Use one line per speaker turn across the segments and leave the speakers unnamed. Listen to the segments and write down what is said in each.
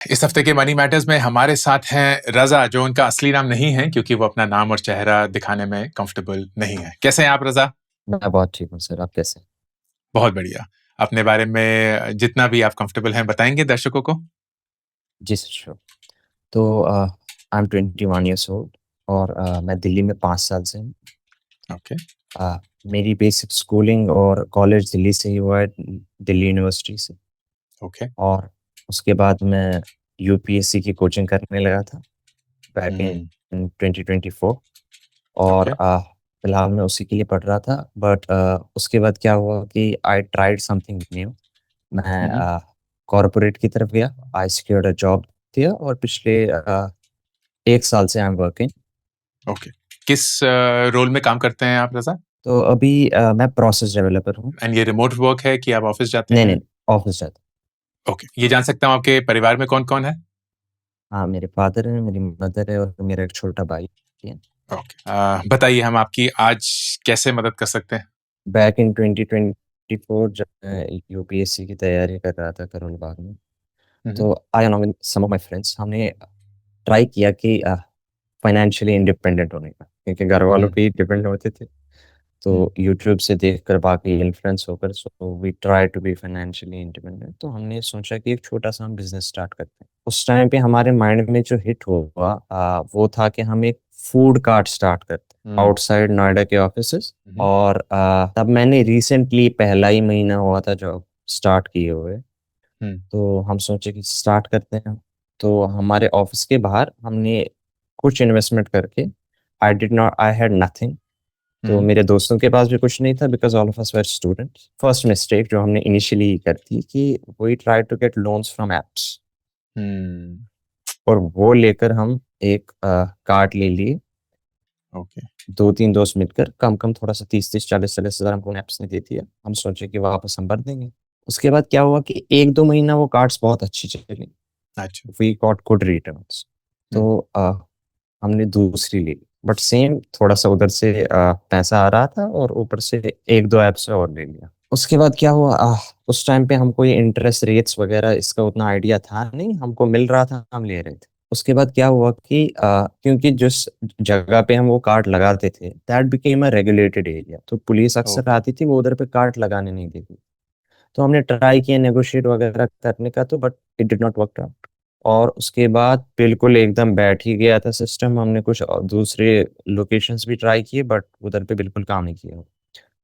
इस हफ्ते के मनी मैटर्स में हमारे साथ हैं रजा, जो उनका असली नाम नहीं है क्योंकि वो अपना नाम और चेहरा दिखाने में कंफर्टेबल नहीं है। कैसे हैं आप रजा?
मैं बहुत ठीक हूँ सर, आप कैसे हैं?
बहुत बढ़िया। अपने बारे में जितना भी आप कंफर्टेबल हैं बताएंगे दर्शकों को।
जी सर, श्योर। तो आई एम 21 ईयर्स ओल्ड और मैं दिल्ली में 5 साल से हूँ।
ओके।
अ, मेरी बेसिक स्कूलिंग और कॉलेज दिल्ली से ही हुआ है, दिल्ली यूनिवर्सिटी से।
ओके।
और उसके बाद मैं यूपीएससी की कोचिंग करने लगा था बैक
हम्म।
इन 2024। और
ओके।
फिलहाल मैं उसी के लिए पढ़ रहा था, बट उसके बाद क्या हुआ कि आई ट्राइड समथिंग न्यू।
हम्म।
मैं कॉरपोरेट की तरफ गया, आई सिक्योर्ड अ जॉब दिया और पिछले 1 साल से आई एम वर्किंग।
ओके। किस रोल में काम करते हैं आप रजा?
तो अभी मैं प्रोसेस डेवलपर हूँ।
एंड ये रिमोट वर्क है कि आप ऑफिस जाते
नहीं
हैं?
नहीं, ऑफिस जाता
ओके, ये जान सकता हूँ आपके परिवार में कौन कौन है?
हूँ। हाँ, मेरे फादर है, मेरी मदर है और मेरा एक छोटा भाई है।
ओके, बताइए हम आपकी आज कैसे मदद कर सकते हैं?
बैक इन 2024 जब मैं यूपीएससी की तैयारी कर रहा था करोल बाग में,
हम्म।
तो I along with some of my friends हमने ट्राई किया कि फाइनेंशियली इंडिपेंडेंट होने का, क्योंकि घर वालों
हम्म।
पे ही डिपेंड होते थे। तो
हम्म।
यूट्यूब से देखकर, बाकी इन्फ्लुएंस होकर, so we try to be financially independent. तो हमने सोचा कि एक छोटा सा हम बिजनेस स्टार्ट करते हैं। उस टाइम पे हमारे माइंड में जो हिट हुआ वो था कि हम एक फूड कार्ट स्टार्ट करते हैं
हम्म।
आउटसाइड नोएडा के ऑफिसेस।
हम्म।
और तब मैंने रिसेंटली, पहला ही महीना हुआ था जॉब स्टार्ट किए हुए।
हम्म।
तो हम सोचे कि स्टार्ट करते हैं। तो हमारे ऑफिस के बाहर हमने कुछ इन्वेस्टमेंट करके, आई हैड नथिंग। तो
हम्म।
मेरे दोस्तों के पास भी कुछ नहीं था, because all of us were students. First mistake जो हमने इनिशियली कर थी कि we try to get loans from apps.
Hmm.
और वो लेकर हम एक कार्ड ले लिए।
ओके।
2-3 दोस्त मिलकर कम कम थोड़ा सा 30-40 हज़ार हमको एप्स ने दे दिया। हम सोचे कि वापस हम भर देंगे। उसके बाद क्या हुआ कि 1-2 महीना वो कार्ड्स बहुत अच्छी चली।
अच्छा।
We got good returns. तो
हम्म।
हमने दूसरी ली, बट सेम थोड़ा सा उधर से पैसा आ रहा था और ऊपर से 1-2 ऐप से और ले लिया। उसके बाद क्या हुआ, उस टाइम पे हमको ये इंटरेस्ट रेट्स वगैरह इसका उतना आइडिया था नहीं, हमको मिल रहा था, हम ले रहे थे। उसके बाद क्या हुआ कि क्योंकि जिस जगह पे हम वो कार्ड लगाते थे, that became a regulated area, तो पुलिस अक्सर
ओके।
आती थी, वो उधर पे कार्ड लगाने नहीं देती। तो हमने ट्राई किया नेगोशिएट वगैरह करने का, तो but it did not work out. और उसके बाद बिल्कुल एकदम बैठ ही गया था सिस्टम। हमने कुछ दूसरे लोकेशंस भी ट्राई किए, बट उधर पे बिल्कुल काम नहीं किया।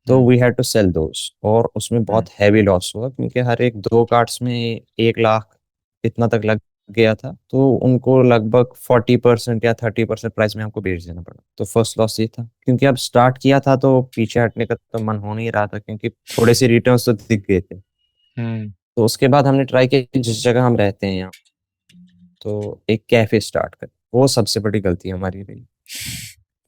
तो
हम्म।
वी हैड टू सेल दोस, और उसमें
हम्म।
बहुत हैवी लॉस हुआ, क्योंकि हर एक 2 कार्ड्स में 1 लाख इतना तक लग गया था। तो उनको लगभग 40% या 30% प्राइस में हमको बेच देना पड़ा। तो फर्स्ट लॉस ये था, क्योंकि अब स्टार्ट किया था तो पीछे हटने का तो मन हो नहीं रहा था, क्योंकि थोड़े से रिटर्न्स तो दिख गए थे।
हम्म।
तो उसके बाद हमने ट्राई किया कि जिस जगह हम रहते हैं यहाँ, तो एक कैफे स्टार्ट कर। वो सबसे बड़ी गलती हमारी रही।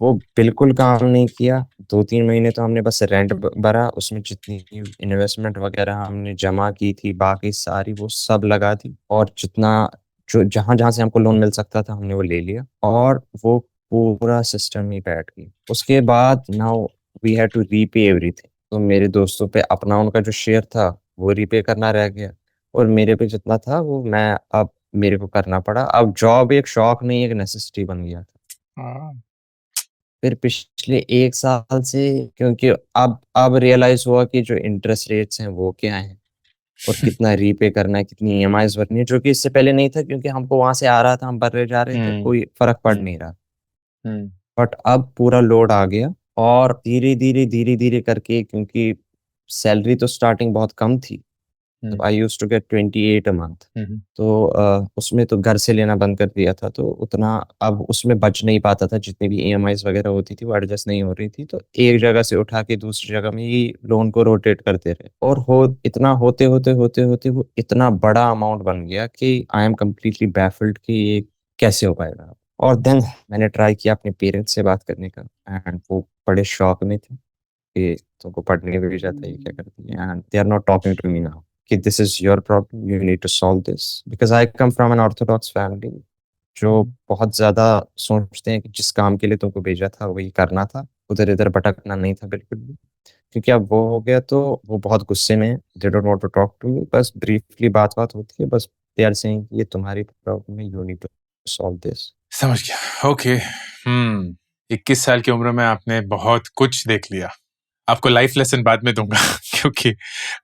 वो बिल्कुल काम नहीं किया। 2-3 महीने तो हमने बस रेंट भरा, उसमें जितनी इन्वेस्टमेंट वगैरह हमने जमा की थी, बाकी सारी वो सब लगा दी। और जितना जो जहां जहां से हमको लोन मिल सकता था, हमने वो ले लिया, और वो पूरा सिस्टम ही बैठ गई। उसके बाद now we had to repay everything. तो मेरे दोस्तों पे अपना, उनका जो शेयर था वो रीपे करना रह गया, और मेरे पे जितना था वो मैं, अब मेरे को करना पड़ा। अब जॉब एक शौक नहीं, एक नेसेसिटी बन गया था।
हाँ।
फिर पिछले 1 साल से, क्योंकि अब रियलाइज हुआ कि जो इंटरेस्ट रेट्स हैं वो क्या हैं, और कितना रीपे करना है, कितनी ईएमआईज भरनी है, जो कि इससे पहले नहीं था, क्योंकि हमको वहां से आ रहा था, हम भर रहे जा रहे थे,
हम्म।
कोई फर्क पड़
हम्म।
नहीं रहा।
हम्म।
बट अब पूरा लोड आ गया। और धीरे धीरे करके, क्योंकि सैलरी तो स्टार्टिंग बहुत कम थी, तो
hmm.
I use to get 28 a month.
Hmm.
तो उसमें तो घर से लेना बंद कर दिया था, तो उतना अब उसमें बच नहीं पाता था। जितनी भी ईएमआईज वगैरह होती थी वो एडजस्ट नहीं हो रही थी, तो एक जगह से उठा के दूसरी जगह में ही लोन को रोटेट करते रहे। और हो इतना होते होते होते होते वो इतना बड़ा अमाउंट बन गया कि आई एम कम्प्लीटली बैफल्ड कि ये कैसे हो पाएगा। और देन मैंने ट्राई किया अपने पेरेंट्स से बात करने का, एंड वो बड़े शॉक में थे कि तुमको पढ़ने भी जाता है, ये क्या करती है, and they are not talking to me now कि this is your problem, you need to solve this. Because I come from an orthodox family, जो बहुत ज्यादा सोचते हैं कि जिस काम के लिए तुमको भेजा था वही करना था, उधर इधर भटकना नहीं था बिल्कुल भी। क्योंकि अब वो हो गया, तो वो बहुत गुस्से में, they don't want to talk to me. बस ब्रीफली बात बात होती है, बस दे आर सेइंग ये तुम्हारी प्रॉब्लम है, you need to solve this.
समझ गया। ओके। 21 साल की उम्र में आपने बहुत कुछ देख लिया। आपको लाइफ लेसन बाद में दूंगा क्योंकि
जी।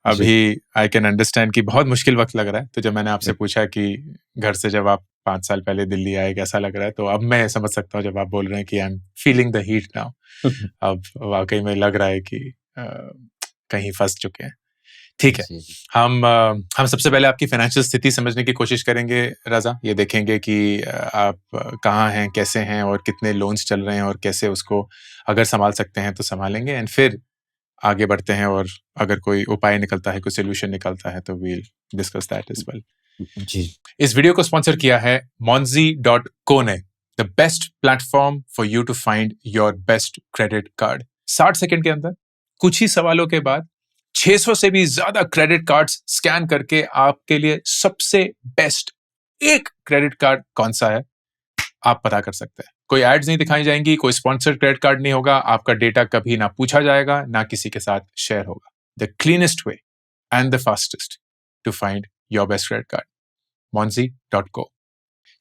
अभी आई कैन अंडरस्टैंड कि बहुत मुश्किल वक्त लग रहा है। तो जब मैंने आपसे पूछा कि घर से जब आप 5 साल पहले दिल्ली आए कैसा लग रहा है, तो अब मैं समझ सकता हूँ जब आप बोल रहे हैं कि I am feeling the heat now. अब वाकई में लग रहा है कि कहीं फंस चुके हैं। ठीक है।
जी, जी।
हम सबसे पहले आपकी फाइनेंशियल स्थिति समझने की कोशिश करेंगे रजा। ये देखेंगे कि आप कहाँ हैं, कैसे हैं और कितने लोन्स चल रहे हैं और कैसे उसको अगर संभाल सकते हैं तो संभालेंगे, एंड फिर आगे बढ़ते हैं और अगर कोई उपाय निकलता है, कोई सोल्यूशन निकलता है तो we'll discuss that as well.
जी।
इस वीडियो को स्पॉन्सर किया है monzi.co ने, the best platform for you to find your best credit card. 60 second के अंदर कुछ ही सवालों के बाद 600 से भी ज्यादा क्रेडिट कार्ड्स स्कैन करके आपके लिए सबसे बेस्ट एक क्रेडिट कार्ड कौन सा है आप पता कर सकते हैं। कोई एड्स नहीं दिखाई जाएंगी, कोई स्पॉन्सर्ड क्रेडिट कार्ड नहीं होगा, आपका डेटा कभी ना पूछा जाएगा, ना किसी के साथ शेयर होगा। The cleanest way and the fastest to find your best credit card, monzi.co।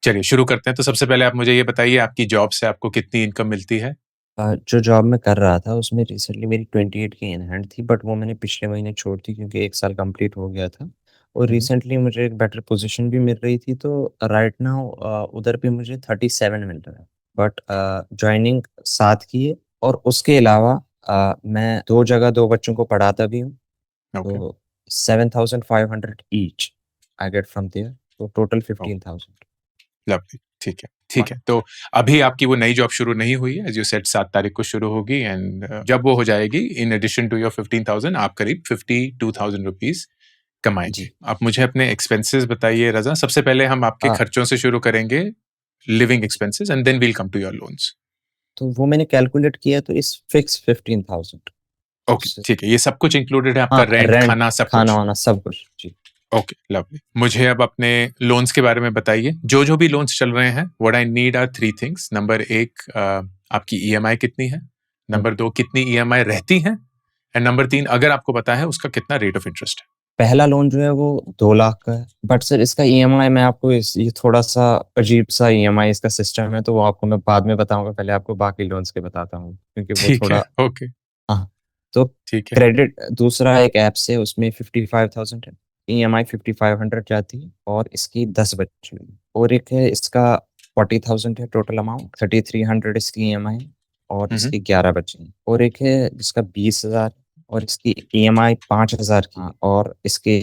चलिए शुरू करते हैं। तो सबसे पहले आप मुझे ये बताइए, आपकी जॉब से आपको कितनी इनकम मिलती है?
जो जॉब मैं कर रहा था उसमें रिसेंटली मेरी 28 की इन हैंड थी, बट वो मैंने पिछले महीने छोड़ दी क्योंकि 1 साल कंप्लीट हो गया था और रिसेंटली मुझे एक बेटर पोज़ीशन भी मिल रही थी, तो राइट नाउ उधर भी मुझे 37 मिल रहा है। बट जॉइनिंग 7 की है और उसके अलावा मैं 2 जगह 2 बच्चों को पढ़ाता भी हूँ,
ओके,
तो 7,500 each I get from there, तो टोटल 15,000।
लवली। ठीक है, ठीक है। तो अभी आपकी वो नई जॉब शुरू नहीं हुई है, एज यू सेड 7 तारीख को शुरू होगी, एंड जब वो हो जाएगी, इन एडिशन टू योर 15,000 आप करीब 52,000 रुपीस कमाएंगे।
जी।
आप मुझे अपने एक्सपेंसेस बताइए रजा। सबसे पहले हम आपके
अ,
खर्चों से शुरू करेंगे, living expenses, and then we'll come to your loans.
तो वो मैंने कैलकुलेट किया तो इस फिक्स 15,000।
ओके, ठीक है। ये सब कुछ इंक्लूडेड है, आपका
हाँ,
रेंट,
रेंट,
खाना, सब कुछ?
खाना-वाना सब कुछ। जी।
Okay, lovely. मुझे अब अपने लोन्स के बारे में बताइए। जो भी लोन्स चल रहे हैं, what I need are 3 things. Number 1, आपकी ईएमआई कितनी है?
हुँ।
नंबर 2, कितनी ईएमआई रहती है? एंड नंबर 3, अगर आपको पता है उसका कितना रेट ऑफ इंटरेस्ट है?
पहला लोन जो है वो 2 लाख का है, बट सर इसका ईएमआई मैं आपको इस ये थोड़ा-सा अजीब-सा ईएमआई इसका सिस्टम है, तो वो आपको मैं बाद में बताऊँगा, पहले आपको बाकी लोन्स के बताता हूँ, क्योंकि वो
ठीक है,
थोड़ा।
ओके,
हाँ, तो
ठीक है,
क्रेडिट दूसरा एक ऐप से उसमें 55,000 है, ईएमआई 5500 जाती है और इसकी 10 बची हुई है। और एक है इसका 40,000 है टोटल अमाउंट, 3300 इसकी ईएमआई है और
हुँ, हुँ,
इसकी 11 बची हैं। और एक है जिसका 20,000 और इसकी ईएमआई 5,000 की और इसके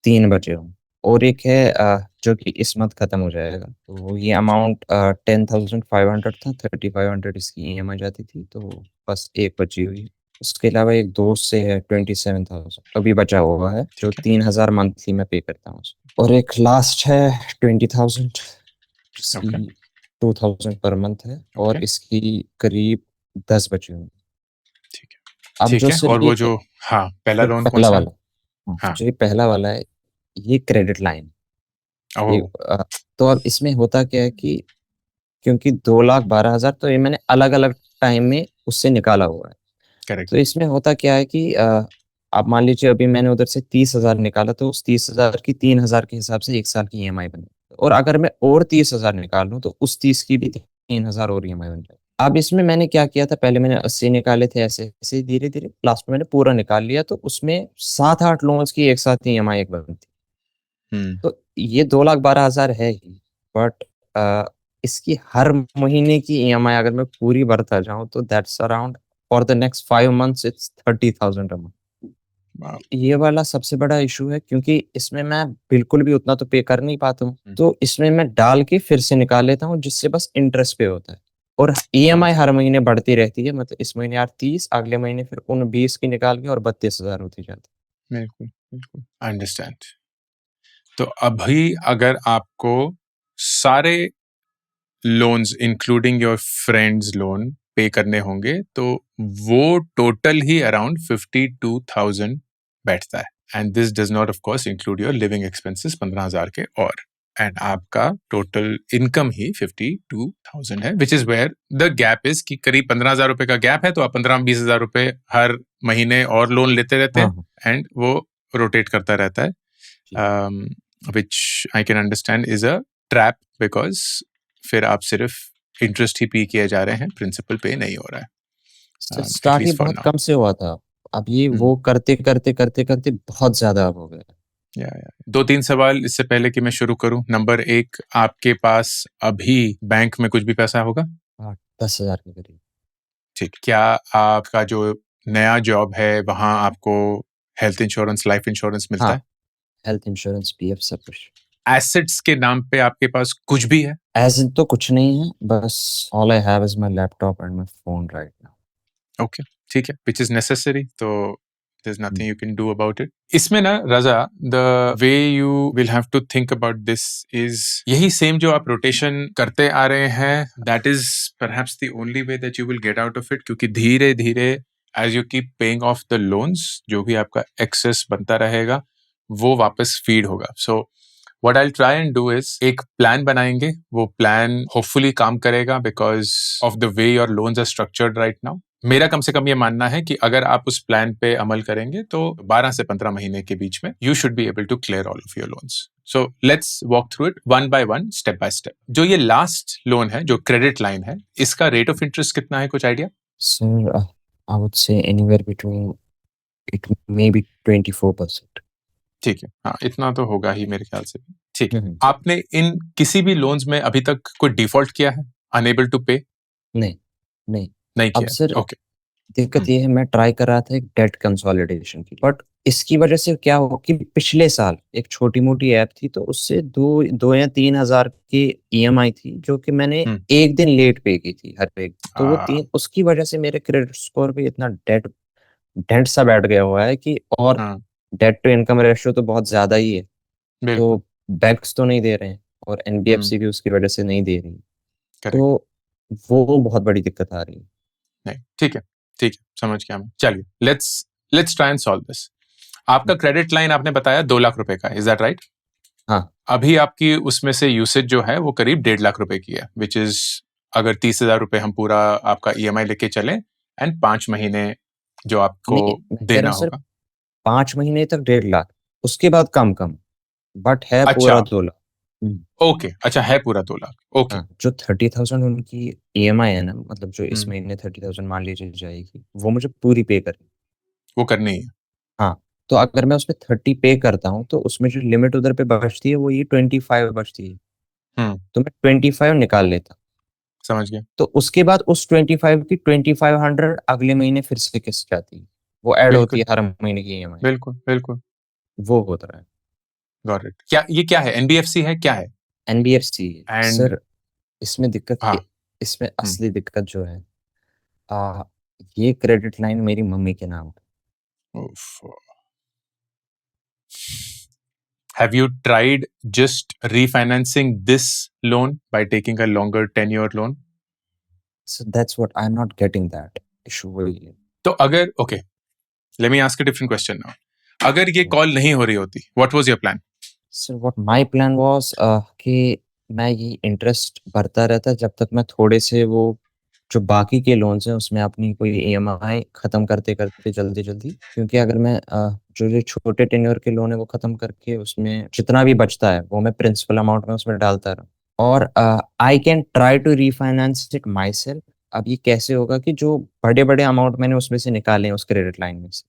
3 बचे हुए हैं। और एक है जो कि इस मंथ खत्म हो जाएगा, तो ये अमाउंट 10,500 था, 3,500 इसकी ईएमआई जाती थी, तो बस एक बची हुई है। उसके अलावा एक दोस्त से है 27,000 अभी बचा हुआ है, जो
ठीक है,
3,000 मंथली मैं पे करता हूँ उसको। और एक लास्ट है 20,000
ओके,
इसकी 2,000 पर मंथ है
ओके,
और इसकी करीब 10 बची हुई हैं।
ठीक है,
अब
ठीक
जो
है।
सिर्फ
और
ये
वो जो, हाँ, पहला
जो
लोन
पहला
कौन-सा?
वाला, हाँ,
हाँ,
जो ये पहला वाला है, ये क्रेडिट लाइन। ये
ओह!
तो अब इसमें होता क्या है कि क्योंकि 2,12,000 तो ये मैंने अलग-अलग टाइम में उससे निकाला हुआ है।
करेक्ट,
तो इसमें होता क्या है कि आप मान लीजिए अभी मैंने उधर से 30,000 निकाला, तो उस 30,000 की 3,000 के हिसाब से 1 साल की ईएमआई बनी। और अगर मैं और 30,000 निकाल लूँ तो उस 30 की भी 3,000 और ईएमआई बन जाए। अब इसमें मैंने क्या किया था, पहले मैंने 80 निकाले थे ऐसे धीरे-धीरे, लास्ट में मैंने पूरा निकाल लिया, तो उसमें 7-8 लोन्स की एक साथ ईएमआई एक बनती।
हुँ,
तो ये 2,12,000 है ही, बट अ, इसकी हर महीने की ईएमआई अगर मैं पूरी भरता जाऊँ तो that's around for the next 5 months it's 30,000 a month.
Wow!
ये वाला सबसे बड़ा इश्यू है क्योंकि इसमें मैं बिल्कुल भी उतना तो पे कर नहीं पाता हूँ।
हुँ,
तो इसमें मैं डाल के फिर से निकाल लेता हूँ जिससे बस इंटरेस्ट पे होता है। और
समझ
ईएमआई
गया।
हर महीने बढ़ती रहती है, मतलब इस महीने यार 30, अगले महीने फिर उन 20 की निकाल के और 32,000 होती जाती है।
बिल्कुल, बिल्कुल, आई अंडरस्टैंड। तो अभी अगर आपको सारे loans including your friends loan पे करने होंगे तो वो टोटल ही अराउंड 52,000 बैठता है, and this does not of course include your living expenses 15,000 के, और एंड आपका टोटल इनकम ही 52,000 है, which is where the gap is कि करीब 15,000 रुपए का गैप है, तो आप 15-20,000 रुपए हर महीने और लोन लेते रहते
हाँ,
हैं,
हाँ।
एंड वो रोटेट करता रहता है।
जी।
which I can understand is a trap because फिर आप सिर्फ इंटरेस्ट ही पे किए जा रहे हैं, प्रिंसिपल पे नहीं हो रहा है,
सर
at
स्टार्ट ये
least for
बहुत
now.
कम से हुआ था। अब ये वो करते-करते बहुत ज़्यादा अब हो गया है।
या 2-3 सवाल इससे पहले कि मैं शुरू करूं। नंबर 1, आपके पास अभी बैंक में कुछ भी पैसा होगा?
हाँ, 10,000 के करीब।
ठीक। क्या आपका जो नया जॉब है वहाँ आपको हेल्थ इंश्योरेंस, लाइफ इंश्योरेंस मिलता
हाँ,
है?
हेल्थ इंश्योरेंस, पीएफ सब कुछ।
एसेट्स के नाम पे आपके पास कुछ भी है?
एज़ इन तो कुछ नहीं है, बस all I have is my laptop and my phone right now.
Okay, ठीक है, व्हिच इज नेसेसरी, तो there's
hmm,
nothing you can do about it. इसमें ना रजा, the way you will have to think about this is यही same जो आप rotation करते आ रहे हैं, that is perhaps the only way that you will get out of it, क्योंकि धीरे धीरे as you keep paying off the loans, जो भी आपका excess बनता रहेगा वो वापस फीड होगा. So what I'll try and do is एक प्लान बनाएंगे, वो प्लान होपफुली काम करेगा because of the way your loans are structured right now. मेरा कम से कम ये मानना है कि अगर आप उस प्लान पे अमल करेंगे तो 12 से 15 महीने के बीच में you should be able to clear all of your loans. So let's walk through it one by one, step by step. जो ये लास्ट लोन है, जो क्रेडिट लाइन है, इसका रेट ऑफ इंटरेस्ट कितना है, कुछ idea?
Sir I would say anywhere between it may be 24%।
ठीक है, हाँ, इतना तो होगा ही मेरे ख्याल से भी. ठीक है.
हुँ, हुँ।
आपने इन किसी भी लोन्स में अभी तक कोई डिफॉल्ट किया है, अनेबल टू पे?
नहीं, नहीं।
नहीं
अब
किया.
Sir
okay.
दिक्कत ये है, मैं ट्राई कर रहा था एक डेट कंसोलिडेशन की, बट इसकी वजह से क्या हुआ कि पिछले साल एक छोटी-मोटी ऐप थी, तो उससे 2 या 3,000 की ईएमआई थी, जो कि मैंने 1 दिन लेट पे की थी हर एक। तो वो 3 उसकी वजह से मेरे क्रेडिट स्कोर पे इतना डेंट सा बैठ गया हुआ है कि, और
हाँ,
डेट टू इनकम रेशियो तो बहुत ज़्यादा ही है।
बिल्कुल.
तो बैंक्स तो नहीं दे रहे हैं और एनबीएफसी भी उसकी वजह से नहीं दे रही।
करेक्ट.
तो वो बहुत बड़ी दिक्कत आ रही है।
नहीं, ठीक है, ठीक है, समझ गया मैं. चलिए, let's let's try and solve this. आपका क्रेडिट लाइन आपने बताया 2 लाख रुपए का, इज दैट राइट?
हाँ,
अभी आपकी उसमें से यूसेज जो है वो करीब 1.5 लाख रुपए की है, विच इज, अगर 30,000 रुपए हम पूरा आपका ईएमआई लेके चले एंड 5 महीने जो आपको
नहीं, मैं कह
देना
रहा हूँ सर
होगा.
5 महीने तक 1.5 लाख, उसके बाद कम-कम, बट है
अच्छा,
पूरा 2 लाख। हुँ,
ओके, अच्छा, है पूरा 2 लाख. ओके.
हाँ, जो 30,000 उनकी ईएमआई है ना, मतलब जो इस
हम्म,
महीने 30,000 मान लीजिए जाएगी, वो मुझे पूरी पे करनी है।
वो करनी है.
हाँ, तो अगर मैं उसमें 30 पे करता हूँ, तो उसमें जो लिमिट उधर पे बचती है, वो ये 25 बचती है।
हम्म,
तो मैं 25 निकाल लेता।
समझ गया.
तो उसके बाद उस 25 की 2500 अगले महीने फिर से किस्त जाती है। वो ऐड होती
बिल्कुल,
है हर महीने की ईएमआई।
बिल्कुल, बिल्कुल.
वो होता है।
Got it. क्या ये क्या है, एनबीएफसी है, क्या है?
एनबीएफसी
एंड
सर, इसमें दिक्कत
हाँ.
ये, इसमें
हम्म.
असली दिक्कत जो है, आ, ये क्रेडिट लाइन मेरी मम्मी के नाम पे।
उफ. Have you tried just refinancing this loan by taking a longer tenure loan?
So that's what I am not getting that issue वही है।
तो अगर, okay, let me ask a different question now. अगर ये कॉल नहीं हो रही होती, what was your plan?
Sir what my plan was कि मैं ये इंटरेस्ट भरता रहता जब तक मैं थोड़े से वो जो बाकी के लोन्स हैं उसमें अपनी कोई ईएमआई खत्म करते-करते जल्दी-जल्दी, क्योंकि अगर मैं जो ये छोटे टेन्योर के लोन है वो खत्म करके उसमें जितना भी बचता है वो मैं प्रिंसिपल अमाउंट में उसमें डालता रहूँ, और I can try to refinance it myself. अब ये कैसे होगा कि जो बड़े-बड़े अमाउंट मैंने उसमें से निकाले हैं उस क्रेडिट लाइन में से,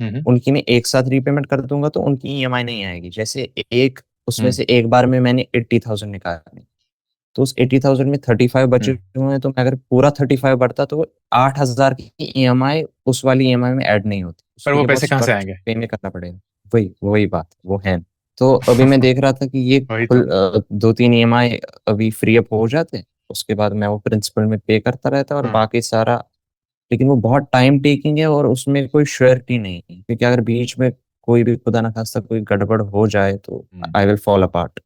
हम्म.
उनकी मैं एक साथ रीपेमेंट कर दूँगा तो उनकी ईएमआई नहीं आएगी। जैसे एक उसमें
हम्म.
से एक बार में मैंने 80,000 निकाले, तो उस 80,000 में 35 बचे
हम्म.
हुए हैं, तो मैं अगर पूरा 35 भरता तो 8,000 की ईएमआई उस वाली ईएमआई में ऐड नहीं होती।
पर
उसके
वो
लिए बहुत
पैसे कहाँ से
स्ट्रक्चर
आएंगे?
पे में करना पड़ेगा। वही बात, वो है। तो अभी मैं देख रहा था कि ये
वही तो.
कुल 2-3 ईएमआई अभी फ्री अप हो जाते, उसके बाद मैं वो प्रिंसिपल में पे करता रहता और
हम्म.
बाकी सारा, लेकिन वो बहुत टाइम टेकिंग है और उसमें कोई श्योरिटी नहीं है, क्योंकि अगर बीच में कोई भी खुदा ना खास्ता कोई गड़बड़ हो जाए तो आई विल फॉल अपार्ट।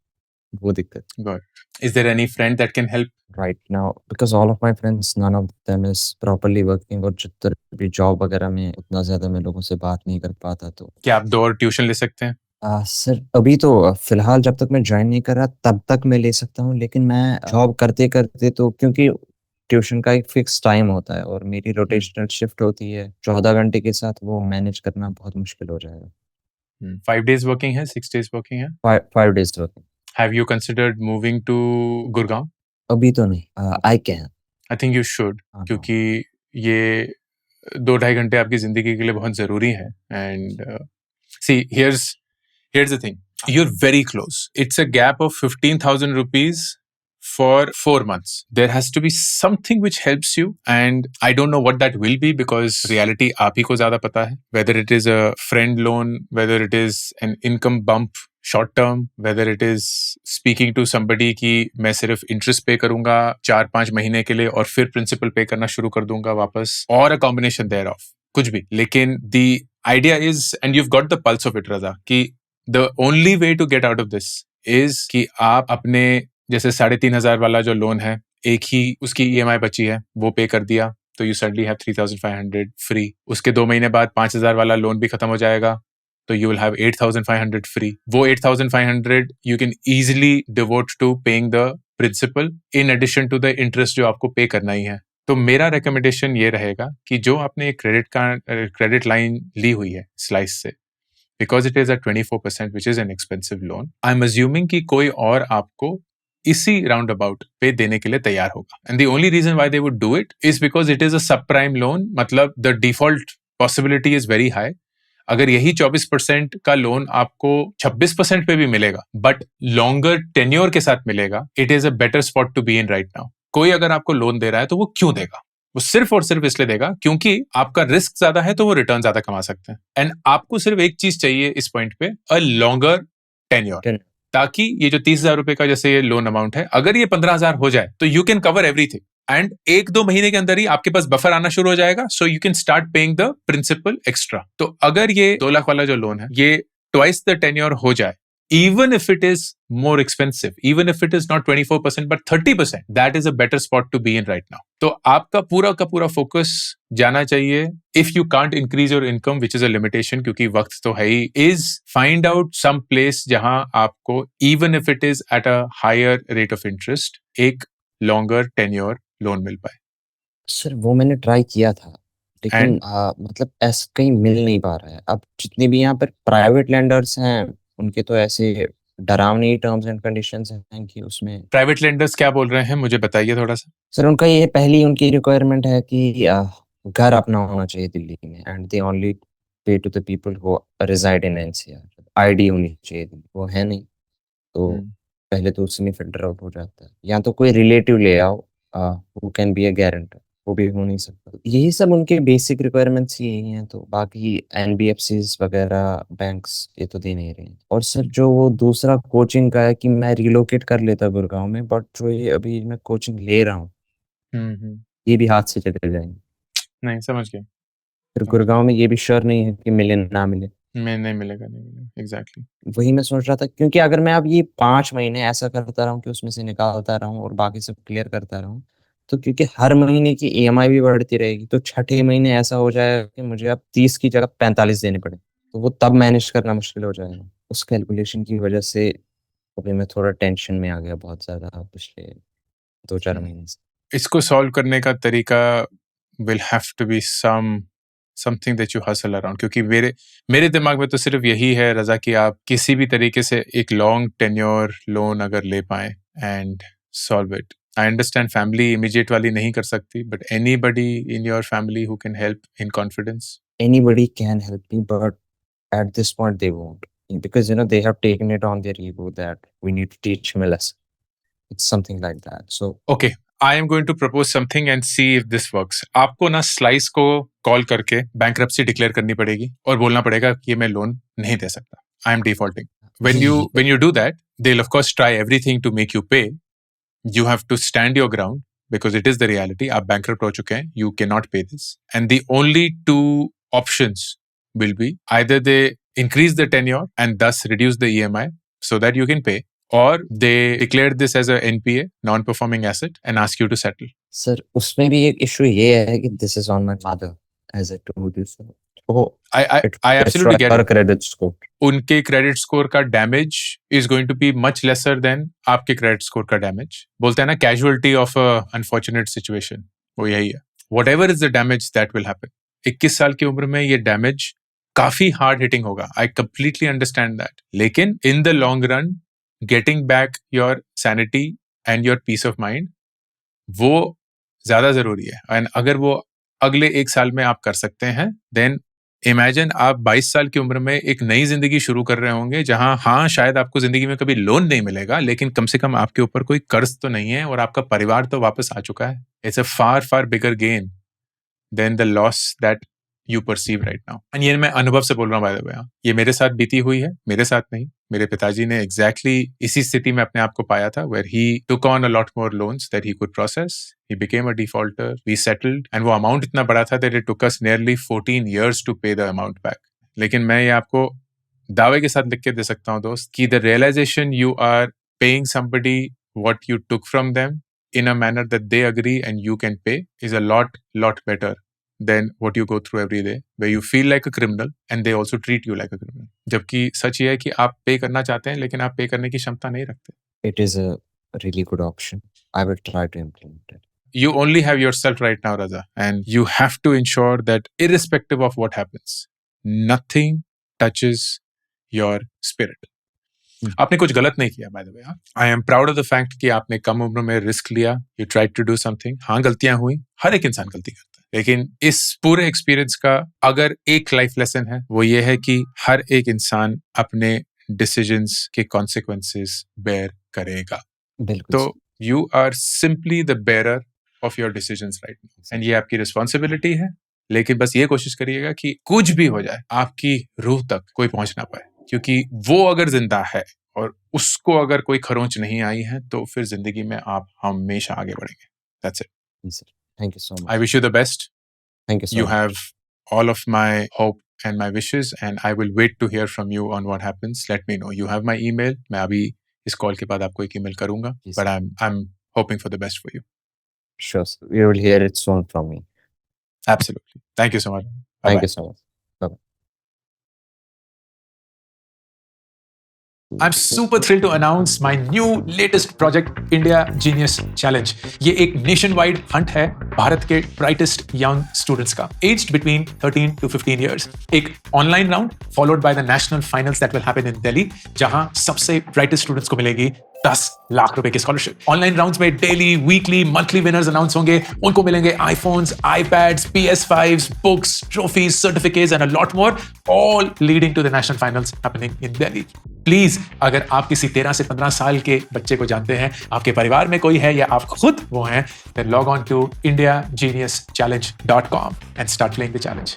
वो दिक्कत
Good. Is there any friend that can help?
Right now, because all of my friends none of them is properly working, और जितने भी जॉब वगैरह में उतना ज़्यादा मैं लोगों से बात नहीं कर पाता, तो
क्या आप 2 और ट्यूशन ले सकते हैं?
सर अभी तो फिलहाल जब तक मैं जॉइन नहीं कर रहा तब तक मैं ले सकता हूँ, लेकिन मैं जॉब करते-करते तो, क्योंकि ट्यूशन का एक फिक्स टाइम होता है और मेरी रोटेशनल शिफ्ट होती है 14 घंटे के साथ, वो मैनेज करना बहुत मुश्किल हो जाएगा।
5 days working है, 6 days working है?
5 days working.
Have you considered moving to Gurgaon?
अभी तो नहीं. I can.
I think you should,
हाँ.
क्योंकि ये 2-2.5 घंटे आपकी जिंदगी के लिए बहुत जरूरी है. And see, here's the thing. You're very close. It's a gap of 15,000 rupees for 4 months. There has to be something which helps you, and I don't know what that will be because reality आप ही को ज्यादा पता है. Whether it is a friend loan, whether it is an income bump short term, whether it is speaking to somebody कि मैं सिर्फ interest pay करूंगा 4-5 महीने के लिए और फिर principal pay करना शुरू कर दूंगा वापस, or a combination thereof. कुछ भी. लेकिन the idea is, and you've got the pulse of it, Raza, कि the only way to get out of this is कि आप अपने जैसे 3,500 वाला जो लोन है, एक ही उसकी EMI बची है, वो पे कर दिया, तो you suddenly have 3,500 free. उसके 2 महीने बाद 5,000 वाला लोन भी खत्म हो जाएगा, तो you will have 8,500 free. वो 8,500 you can easily devote to paying the principal in addition to the interest जो आपको पे करना ही है. तो मेरा recommendation ये रहेगा कि जो आपने एक credit line ली हुई है Slice से, because it is at 24%, which is an expensive loan, I'm assuming कि कोई और आपको इसी राउंड अबाउट पे देने के लिए तैयार होगा. And the only reason why they would do it is because it is a subprime loan. मतलब the default possibility is very high. अगर यही 24% का लोन आपको 26% पे भी मिलेगा, बट लॉन्गर टेन्योर के साथ मिलेगा, it is a better spot to be in right now. कोई अगर आपको लोन दे रहा है तो वो क्यों देगा? वो सिर्फ और सिर्फ इसलिए देगा क्योंकि आपका रिस्क ज्यादा है तो वो रिटर्न ज्यादा कमा सकते हैं. एंड आपको सिर्फ एक चीज चाहिए इस पॉइंट पे, अ लॉन्गर टेन्योर, ताकि ये जो 30,000 रुपए का जैसे ये लोन अमाउंट है, अगर ये 15,000 हो जाए तो you can cover everything. And 1-2 महीने के अंदर ही आपके पास बफर आना शुरू हो जाएगा, so you can start paying the principal extra. तो अगर ये 2 लाख वाला जो लोन है, ये ट्वाइस द टेन्योर हो जाए, even if it is more expensive, even if it is not 24% but 30%, that is a better spot to be in right now. तो आपका पूरा का पूरा फोकस जाना चाहिए, if you can't increase your income, which is a limitation क्योंकि वक्त तो है ही, is find out some place जहां आपको even if it is at a higher rate of interest, एक longer tenure लोन मिल पाए.
सर वो मैंने ट्राई किया था, लेकिन मतलब ऐसा कहीं मिल नहीं पा रहा है. अब जितने भी यहाँ पर प्राइवेट लैंडर्स हैं, उनके तो ऐसे डरावनी टर्म्स एंड कंडीशंस हैं कि उसमें.
प्राइवेट लेंडर्स क्या बोल रहे हैं, मुझे बताइए थोड़ा सा.
सर उनका ये पहली उनकी रिक्वायरमेंट है कि घर अपना होना चाहिए दिल्ली में, and they only pay to the people who reside in NCR. ID होनी चाहिए, वो है नहीं, तो पहले तो उसमें फिल्टर आउट हो जाता है. या तो कोई रिलेटिव ले आओ who can be a guarantor, वो भी हो नहीं सकता. यही सब उनके बेसिक रिक्वायरमेंट्स यही हैं. तो बाकी एनबीएफसीज वगैरह बैंक्स ये तो दे नहीं रहे हैं. और सर जो वो दूसरा कोचिंग का है कि मैं रिलोकेट कर लेता गुड़गांव में, बट जो ये अभी मैं कोचिंग ले रहा हूँ, ये भी हाथ से चले जाएंगे.
नहीं समझ गए.
फिर गुड़गांव में ये भी श्योर नहीं है कि मिले ना मिले.
नहीं मिलेगा. एग्जैक्टली.
वही मैं सोच रहा था, क्योंकि अगर मैं अब ये 5 महीने ऐसा करता रहूं कि उसमें से निकालता रहूं और बाकी सब क्लियर करता रहूं, तो क्योंकि हर महीने की ईएमआई भी बढ़ती रहेगी, तो छठे महीने ऐसा हो जाएगा कि मुझे अब 30 की जगह 45 देने पड़े, तो वो तब मैनेज करना मुश्किल हो जाएगा. उस कैलकुलेशन की वजह से अभी मैं थोड़ा टेंशन में आ गया बहुत ज्यादा पिछले 2-4 महीने से.
इसको सॉल्व करने का तरीका will have to be something that you hustle around. क्योंकि मेरे दिमाग में तो सिर्फ यही है रजा कि आप किसी भी तरीके से एक लॉन्ग टेन्योर लोन अगर ले पाए and solve it. I understand family immediate वाली नहीं कर सकती, but anybody in your family who can help in confidence.
Anybody can help me, but at this point they won't, because they have taken it on their ego that we need to teach him a lesson. It's something like that. So
okay, I am going to propose something and see if this works. आपको ना slice को call करके bankruptcy declare करनी पड़ेगी और बोलना पड़ेगा कि मैं लोन नहीं दे सकता. I am defaulting. When you do that, they'll of course try everything to make you pay. You have to stand your ground because it is the reality. आप bankrupt हो चुके हैं. You cannot pay this. And the only 2 options will be either they increase the tenure and thus reduce the EMI so that you can pay, or they declare this as a NPA, non-performing asset, and ask you to settle.
Sir उसमें भी एक issue ये है कि this is on my mother, as I told you, sir.
I absolutely get it.
Credit score.
उनके credit score का damage is going to be much lesser than आपके credit score का डैमेज. बोलते हैं ना casualty of a unfortunate situation, वो यही है. Whatever is the damage that will happen. 21 साल की उम्र में ये डैमेज काफी हार्ड हिटिंग होगा, आई कंप्लीटली अंडरस्टैंड दैट, लेकिन in the long run getting back your sanity and your peace of mind, वो ज्यादा जरूरी है। एंड अगर वो अगले 1 साल में आप कर सकते हैं, देन इमेजिन आप 22 साल की उम्र में एक नई जिंदगी शुरू कर रहे होंगे, जहां हाँ शायद आपको जिंदगी में कभी लोन नहीं मिलेगा, लेकिन कम से कम आपके ऊपर कोई कर्ज तो नहीं है और आपका परिवार तो वापस आ चुका है। It's a far far bigger gain than the loss that you perceive right now. And ये मैं अनुभव से बोल रहा हूँ बाय द वे, ये मेरे साथ बीती हुई है, मेरे साथ नहीं, मेरे पिताजी ने एग्जैक्टली इसी स्थिति में अपने आप को पाया था, where he took on a lot more loans that he could process, he became a defaulter, we settled, and वो अमाउंट इतना बड़ा था that it took us nearly 14 years to pay the amount back. लेकिन मैं ये आपको दावे के साथ लिख के दे सकता हूँ दोस्त, कि the realization you are paying somebody what you took from them in a manner that they agree and you can pay is a lot better than what you go through every day, where you feel like a criminal and they also treat you like a criminal. जबकि सच ये है कि आप पे करना चाहते हैं, लेकिन आप पे करने की क्षमता नहीं रखते।
It is a really good option. I will try to implement it.
You only have yourself right now, Raza, and you have to ensure that irrespective of what happens, nothing touches your spirit. आपने कुछ गलत नहीं किया, by the way. I am proud of the fact कि आपने कम उम्र में रिस्क लिया, you tried to do something. हाँ, गलतियां हुई, हर एक इंसान गलती करता है, लेकिन इस पूरे एक्सपीरियंस का अगर एक लाइफ लेसन है, वो ये है कि हर एक इंसान अपने डिसीजंस के कॉन्सिक्वेंसेस बेयर करेगा।
बिल्कुल।
तो you are simply the bearer of your decisions right now, and ये आपकी रिस्पॉन्सिबिलिटी है। लेकिन बस ये कोशिश करिएगा कि कुछ भी हो जाए, आपकी रूह तक कोई पहुंच ना पाए, क्योंकि वो अगर जिंदा है और उसको अगर कोई खरोंच नहीं आई है, तो फिर जिंदगी में आप हमेशा आगे बढ़ेंगे। That's it.
Yes, sir. Thank you so much.
I wish you the best.
Thank you so
You
much.
have all of my hope and my wishes, and I will wait to hear from you on what happens. Let me know. You have my email. मैं अभी इस call के बाद आपको एक email करूंगा,
Yes,
but
sir.
I'm hoping for the best for you.
Sure, sir. You will hear it soon from me.
Absolutely. Thank you so much.
Thank
Bye-bye.
you so much. Bye-bye.
I'm super thrilled to announce my new latest project, India Genius Challenge. ये एक nationwide Hunt है भारत के brightest young students का, aged between 13 to 15 years. एक online round followed by the national finals that will happen in Delhi, जहां सबसे brightest students को मिलेगी 10 लाख रुपए की स्कॉलरशिप। ऑनलाइन राउंड्स में daily, weekly, monthly winners announce होंगे। उनको मिलेंगे iPhones, iPads, PS5s, books, trophies, certificates and a lot more, all leading to the national finals happening in Delhi. Please, अगर आप किसी 13 से 15 साल के बच्चे को जानते हैं, आपके परिवार में कोई है या आप खुद वो हैं, then log on to indiageniuschallenge.com and start playing the challenge.